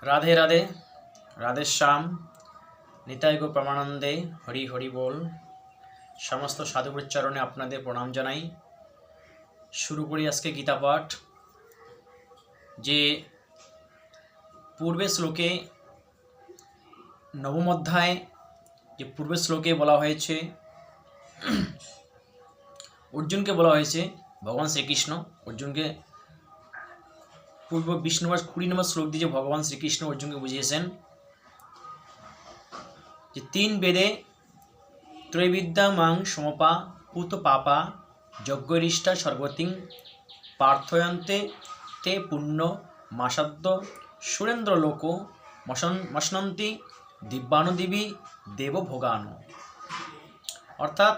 রাধে রাধে, রাধে শ্যাম, নিতাই গো প্রমানন্দে, হরি হরি বল। সমস্ত সাধু উচ্চারণে আপনাদের প্রণাম জানাই। শুরু করি আজকে গীতা পাঠ। যে পূর্বের শ্লোকে নবম অধ্যায়, যে পূর্বের শ্লোকে বলা হয়েছে, অর্জুনকে বলা হয়েছে, ভগবান শ্রীকৃষ্ণ অর্জুনকে পূর্ব 20 নম্বর 20 নম্বর শ্লোক দিয়ে ভগবান শ্রীকৃষ্ণ অর্জুনকে বুঝিয়েছেন যে 3 বেদে ত্রৈবিদ্যা মাং সমপা পুত পাপা যজ্ঞরিষ্টা সর্বতিং পার্থয়ন্তে তে পুণ্য মাসাদ্য সুরেন্দ্র লোক মশনন্তি দিব্যানুদিবি দেবভোগানো। অর্থাৎ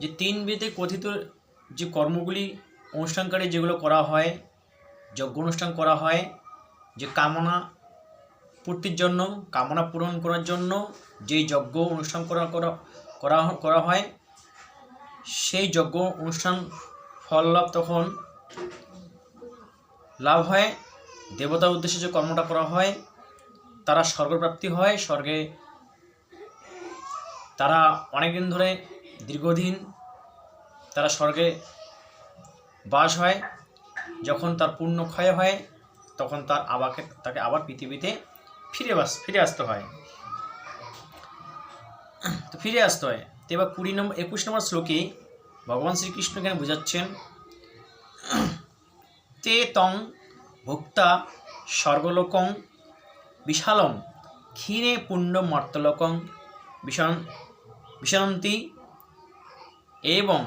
যে 3 বেদে কথিত যে কর্মগুলি অনুষ্ঠানকারী যেগুলো করা হয়, যজ্ঞ অনুষ্ঠান করা হয়, যে কামনা পূর্তির জন্য, কামনা পূরণ করার জন্য যেই যজ্ঞ অনুষ্ঠান করা হয়, সেই যজ্ঞ অনুষ্ঠান ফল লাভ তখন লাভ হয়। দেবতার উদ্দেশ্যে যে কর্মটা করা হয় তারা স্বর্গপ্রাপ্তি হয়। স্বর্গে তারা অনেকদিন ধরে দীর্ঘদিন তারা স্বর্গে বাস হয়। যখন তার পুণ্য ক্ষয় হয় তখন তাকে আবার পৃথিবীতে ফিরে আসতে হয়। তো এবার 21 নম্বর শ্লোকে ভগবান শ্রীকৃষ্ণ এখানে বোঝাচ্ছেন, তে তং ভোক্তা স্বর্গলোকং বিশালং ক্ষীণে পুণ্য মর্তলোকং বিশান্তি এবং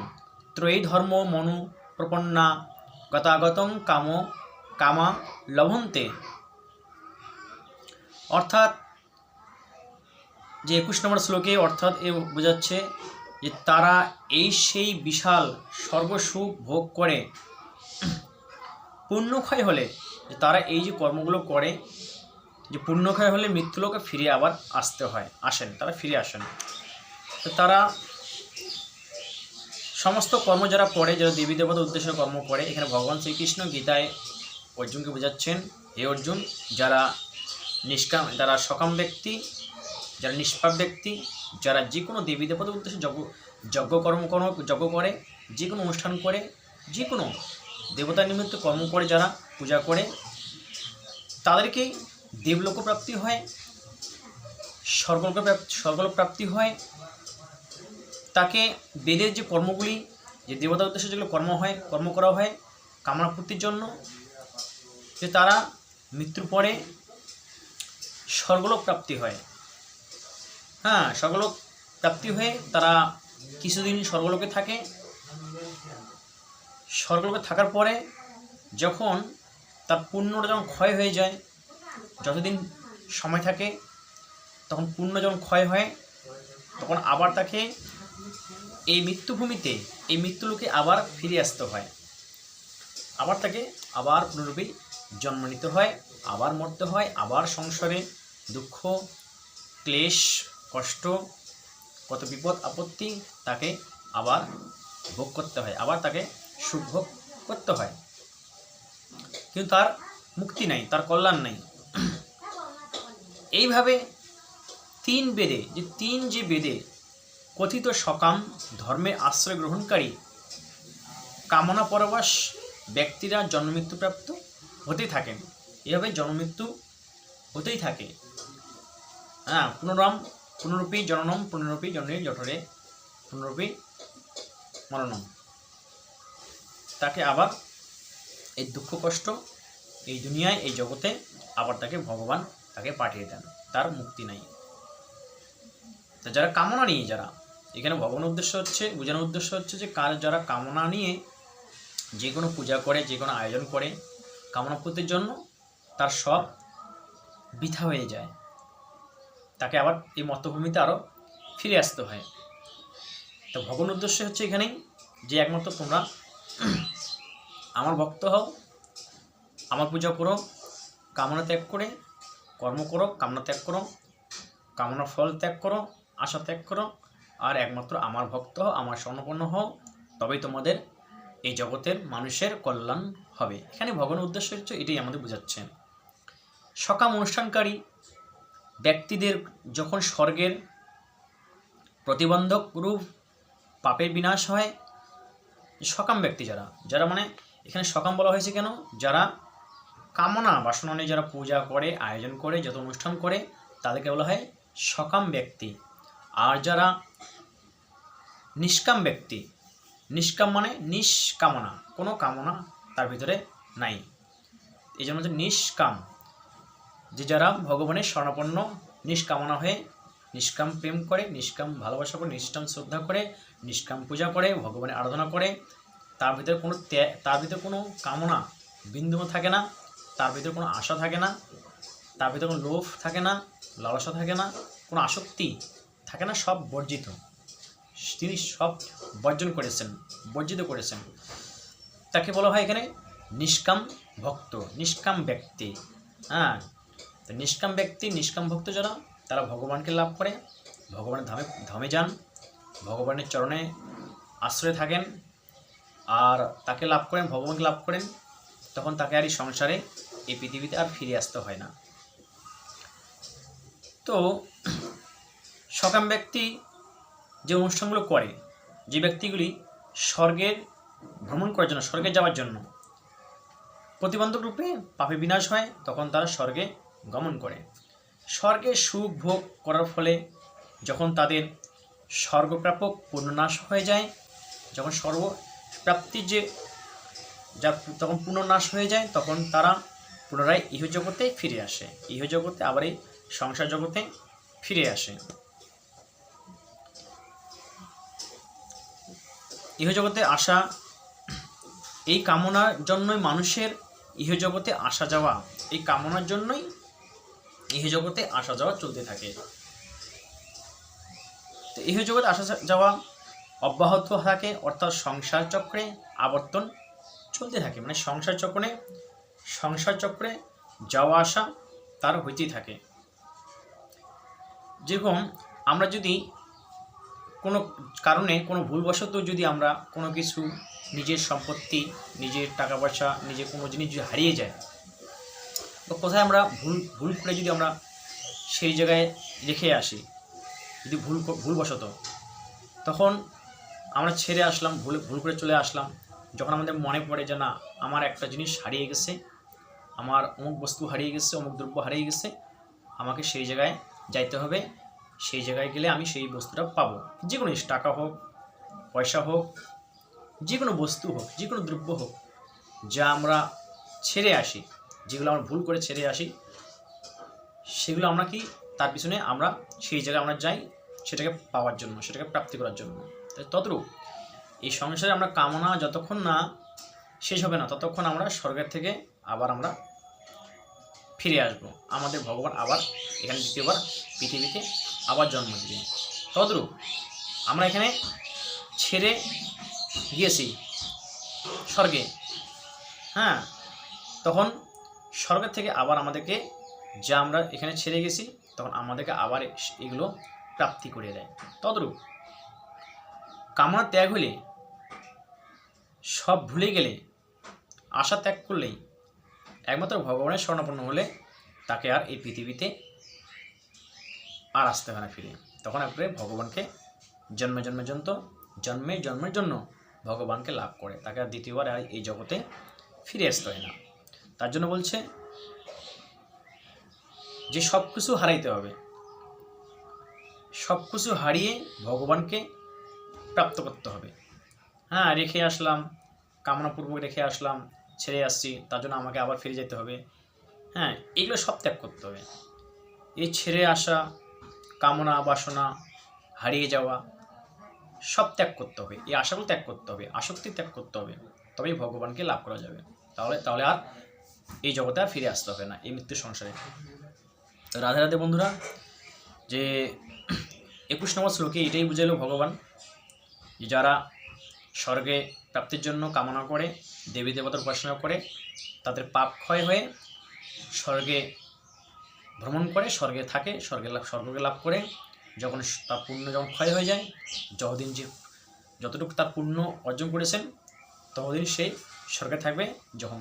ত্রয়ী ধর্ম মনু প্রপন্না গতাগতং কামা লভন্তে। অর্থাৎ যে 21 নম্বর শ্লোকে অর্থাৎ এ বোঝাচ্ছে যে তারা সেই বিশাল স্বর্গসুখ ভোগ করে পুণ্যক্ষয় হলে, যে তারা এই যে কর্মগুলো করে, যে পুণ্যক্ষয় হলে মৃত্যুলোকে ফিরে আবার তারা ফিরে আসেন। তো তারা সমস্ত কর্ম যারা করে, যারা দেবী দেবতার উদ্দেশ্যে কর্ম করে, এখানে ভগবান শ্রীকৃষ্ণ গীতায় অর্জুনকে বোঝাচ্ছেন, হে অর্জুন, যারা সকাম ব্যক্তি, যারা নিষ্পাপ ব্যক্তি, যারা যে কোনো দেবী দেবতার উদ্দেশ্যে যজ্ঞ করে, যে কোনো অনুষ্ঠান করে, যে কোনো দেবতার নিমিত্ত কর্ম করে, যারা পূজা করে, তাদেরকেই দেবলোক প্রাপ্তি হয়, স্বর্গলোক প্রাপ্তি হয়। তাকে বেদের যে কর্মগুলি, যে দেবতার উদ্দেশ্যে যেগুলো কর্ম করা হয় কামনা পূর্তির জন্য, যে তারা মৃত্যুর পরে স্বর্গলোক প্রাপ্তি হয়। স্বর্গলোক প্রাপ্তি হয়ে তারা কিছুদিন স্বর্গলোকে থাকে। স্বর্গলোকে থাকার পরে যখন তার পুণ্যটা যখন ক্ষয় হয়ে যায়, যতদিন সময় থাকে তখন পুণ্য যখন ক্ষয় হয়, তখন আবার তাকে এই মৃত্যুভূমিতে, এই মৃত্যুলোকে আবার ফিরে আসতে হয়। তাকে পুনরূপে জন্ম নিতে হয়, আবার মরতে হয়, আবার সংসারে দুঃখ ক্লেশ কষ্ট কত বিপদ আপত্তি তাকে আবার ভোগ করতে হয়, আবার তাকে সুখ ভোগ করতে হয়। কিন্তু তার মুক্তি নাই, তার কল্যাণ নাই। এইভাবে 3 বেদে, যে বেদে কথিত সকাম ধর্মের আশ্রয় গ্রহণকারী কামনা পরবশ ব্যক্তিরা জন্মমৃত্যু প্রাপ্ত হতেই থাকেন। এভাবে জন্মমৃত্যু হতেই থাকে। পুনরূপী জননম পুনরূপী জন্মের জঠরে পুনরূপী মরণম। তাকে আবার এই দুঃখ কষ্ট এই দুনিয়ায়, এই জগতে আবার ভগবান তাকে পাঠিয়ে দেন, তার মুক্তি নাই। তা যারা কামনা নিয়ে, যারা এখানে ভগবানের বোঝানোর উদ্দেশ্য হচ্ছে যে যারা কামনা নিয়ে যে কোনো পূজা করে, যে কোনো আয়োজন করে কামনা পূর্তির জন্য, তার সব বৃথা হয়ে যায়, তাকে আবার এই মর্তভূমিতে আরও ফিরে আসতে হয়। তো ভগবানের উদ্দেশ্য হচ্ছে এখানেই যে একমাত্র তোমরা আমার ভক্ত হও, আমার পূজা করো, কামনা ত্যাগ করে কর্ম করো, কামনা ত্যাগ করো, কামনার ফল ত্যাগ করো, আশা ত্যাগ করো, আর একমাত্র আমার ভক্ত হও, আমার স্বর্ণপন্ন হও, তবেই তোমাদের এই জগতের মানুষের কল্যাণ হবে। এখানে ভগবানের উদ্দেশ্য হচ্ছে এটাই আমাদের বোঝাচ্ছেন। সকাম অনুষ্ঠানকারী ব্যক্তিদের যখন স্বর্গের প্রতিবন্ধক রূপ পাপের বিনাশ হয়, সকাম ব্যক্তি যারা যারা মানে এখানে সকাম বলা হয়েছে কেন, যারা কামনা বাসনা নিয়ে যারা পূজা করে, আয়োজন করে, যত অনুষ্ঠান করে, তাদেরকে বলা হয় সকাম ব্যক্তি। আর যারা নিষ্কাম ব্যক্তি, নিষ্কাম মানে নিষ্কামনা, কোনো কামনা তার ভিতরে নাই, এই জন্য হচ্ছে নিষ্কাম, যে যারা ভগবানের শরণাপন্ন, নিষ্কামনা হয়ে নিষ্কাম প্রেম করে, নিষ্কাম ভালোবাসা করে, নিষ্কাম শ্রদ্ধা করে, নিষ্কাম পূজা করে, ভগবানের আরাধনা করে, তার ভিতরে কোনো কামনা বিন্দুও থাকে না, তার ভিতরে কোনো আশা থাকে না, তার ভিতরে কোনো লোভ থাকে না, লালসা থাকে না, কোনো আসক্তি থাকে না, সব বর্জিত, তিনি সব বর্জিত করেছেন, তাকে বলা হয় এখানে নিষ্কাম ভক্ত, নিষ্কাম ব্যক্তি। হ্যাঁ, তো নিষ্কাম ব্যক্তি, নিষ্কাম ভক্ত যারা, তারা ভগবানকে লাভ করে, ভগবানের ধামে যান, ভগবানের চরণে আশ্রয়ে থাকেন, আর তাকে লাভ করেন, ভগবানকে লাভ করেন, তখন তাকে আর এই সংসারে, এই পৃথিবীতে আর ফিরে আসতে হয় না। তো সকাম ব্যক্তি যে অনুষ্ঠানগুলো করে, যে ব্যক্তিগুলি স্বর্গের ভ্রমণ করার জন্য, স্বর্গে যাওয়ার জন্য প্রতিবন্ধক রূপে পাপে বিনাশ হয়, তখন তারা স্বর্গে গমন করে। স্বর্গে সুখ ভোগ করার ফলে যখন তাদের স্বর্গপ্রাপক পুনর্নাশ হয়ে যায়, যখন স্বর্গপ্রাপ্তির তখন পুনর্নাশ হয়ে যায়, তখন তারা পুনরায় ইহজগতে ফিরে আসে, ইহজগতে আবার এই সংসার জগতে ফিরে আসে। ইহজগতে আসা, এই কামনার জন্যই মানুষের ইহজগতে আসা যাওয়া, এই কামনার জন্যই ইহজগতে আসা যাওয়া চলতে থাকে। তো ইহজগতে আসা যাওয়া অব্যাহত থাকে, অর্থাৎ সংসার চক্রে আবর্তন চলতে থাকে, মানে সংসার চক্রে যাওয়া আসা তার হইতেই থাকে। যেরকম আমরা যদি কোনো কারণে, কোনো ভুলবশত যদি আমরা কোনো কিছু, নিজের সম্পত্তি, নিজের টাকা পয়সা, নিজের কোনো জিনিস যদি হারিয়ে যায়, বা কোথায় আমরা ভুল করে যদি আমরা সেই জায়গায় রেখে আসি, যদি ভুলবশত, তখন আমরা ছেড়ে আসলাম, ভুল করে চলে আসলাম, যখন আমাদের মনে পড়ে যে না, আমার একটা জিনিস হারিয়ে গেছে, আমার অমুক বস্তু হারিয়ে গেছে, অমুক দ্রব্য হারিয়ে গেছে, আমাকে সেই জায়গায় যাইতে হবে, সেই জায়গায় গেলে আমি সেই বস্তুটা পাবো, যে কোনো জিনিস, টাকা হোক, পয়সা হোক, যে কোনো বস্তু হোক, যে কোনো দ্রব্য হোক, যা আমরা ছেড়ে আসি, যেগুলো আমরা ভুল করে ছেড়ে আসি, সেগুলো আমরা কি, তার পিছনে আমরা সেই জায়গায় আমরা যাই সেটাকে পাওয়ার জন্য, সেটাকে প্রাপ্তি করার জন্য। তদ্রূপ এই সংসারে আমরা কামনা যতক্ষণ না শেষ হবে না, ততক্ষণ আমরা স্বর্গের থেকে আবার আমরা ফিরে আসবো, আমাদের ভগবান আবার এখানে দ্বিতীয়বার পৃথিবীতে আবার জন্ম দিবে। তদ্রূপ আমরা এখানে ছেড়ে গিয়েছি স্বর্গে, হ্যাঁ, তখন স্বর্গের থেকে আবার আমাদেরকে, যা আমরা এখানে ছেড়ে গেছি, তখন আমাদেরকে আবার এগুলো প্রাপ্তি করে দেয়। তদ্রূপ কামনা ত্যাগ হলে, সব ভুলে গেলে, আশা ত্যাগ করলেই, একমাত্র ভগবানের শরণাপন্ন হলে তাকে আর এই পৃথিবীতে আর আসতে হয় না ফিরে, তখন একবারে ভগবানকে জন্মের জন্য ভগবানকে লাভ করে, তাকে আর দ্বিতীয়বার আর এই জগতে ফিরে আসতে হয় না। তার জন্য বলছে যে সব কিছু হারাইতে হবে, সব কিছু হারিয়ে ভগবানকে প্রাপ্ত করতে হবে। হ্যাঁ, রেখে আসলাম, কামনাপূর্বক রেখে আসলাম, ছেড়ে আসছি, তার জন্য আমাকে আবার ফিরে যেতে হবে, হ্যাঁ, এগুলো সব ত্যাগ করতে হবে। এই ছেড়ে আসা, কামনা বাসনা, হারিয়ে যাওয়া, সব ত্যাগ করতে হবে, এই আশাগুলো ত্যাগ করতে হবে, আসক্তি ত্যাগ করতে হবে, তবেই ভগবানকে লাভ করা যাবে। তাহলে আর এই জগতে আর ফিরে আসতে হবে না, এই মৃত্যু সংসারে। তো রাধে রাধে বন্ধুরা, যে 21 নম্বর শ্লোকে এটাই বুঝাইল ভগবান, যারা স্বর্গে প্রাপ্তির জন্য কামনা করে, দেবী দেবতার উপাসনা করে, তাদের পাপ ক্ষয় হয়ে স্বর্গে ভ্রমণ করে, স্বর্গে থাকে, স্বর্গকে লাভ করে, যখন তার পুণ্য যখন ক্ষয় হয়ে যায়, যতটুকু তার পুণ্য অর্জন করেছেন, ততদিন সেই স্বর্গে থাকবে। যখন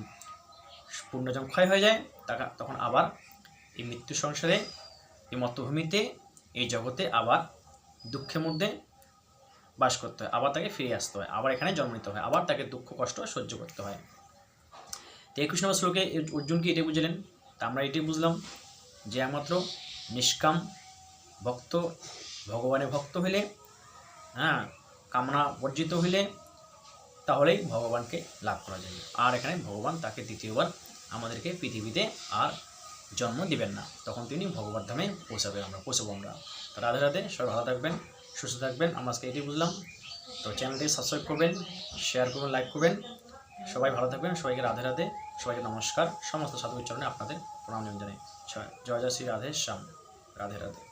পুণ্য যখন ক্ষয় হয়ে যায়, তখন আবার এই মৃত্যু সংসারে, এই মর্তভূমিতে, এই জগতে আবার দুঃখের মধ্যে বাস করতে হয়, আবার তাকে ফিরে আসতে হয়, আবার এখানে জন্ম নিতে হয়, আবার তাকে দুঃখ কষ্ট সহ্য করতে হয়। তো 21 নম্বর শ্লোকে অর্জুনকে এটাই বুঝলেন। তা আমরা এটাই বুঝলাম যে একমাত্র নিষ্কাম ভক্ত, ভগবানের ভক্ত হইলে, কামনা বর্জিত হইলে তাহলেই ভগবানকে লাভ করা যাবে। আর এখানে ভগবান তাকে দ্বিতীয়বার আমাদেরকে পৃথিবীতে আর জন্ম দিবেন না, তখন তিনি ভগবত ধামে পৌঁছাবো আমরা। তো রাধে রাধে, সবাই ভালো থাকবেন, সুস্থ থাকবেন। আমরা আজকে এটাই বুঝলাম। তো চ্যানেলটি সাবস্ক্রাইব করবেন, শেয়ার করবেন, লাইক করবেন। সবাই ভালো থাকবেন, সবাইকে রাধে রাধে, সবাইকে নমস্কার। সমস্ত সাধুর চরণে আপনাদের প্রণাম জানাই। জয় জয় শ্রী রাধে শ্যাম। রাধে রাধে।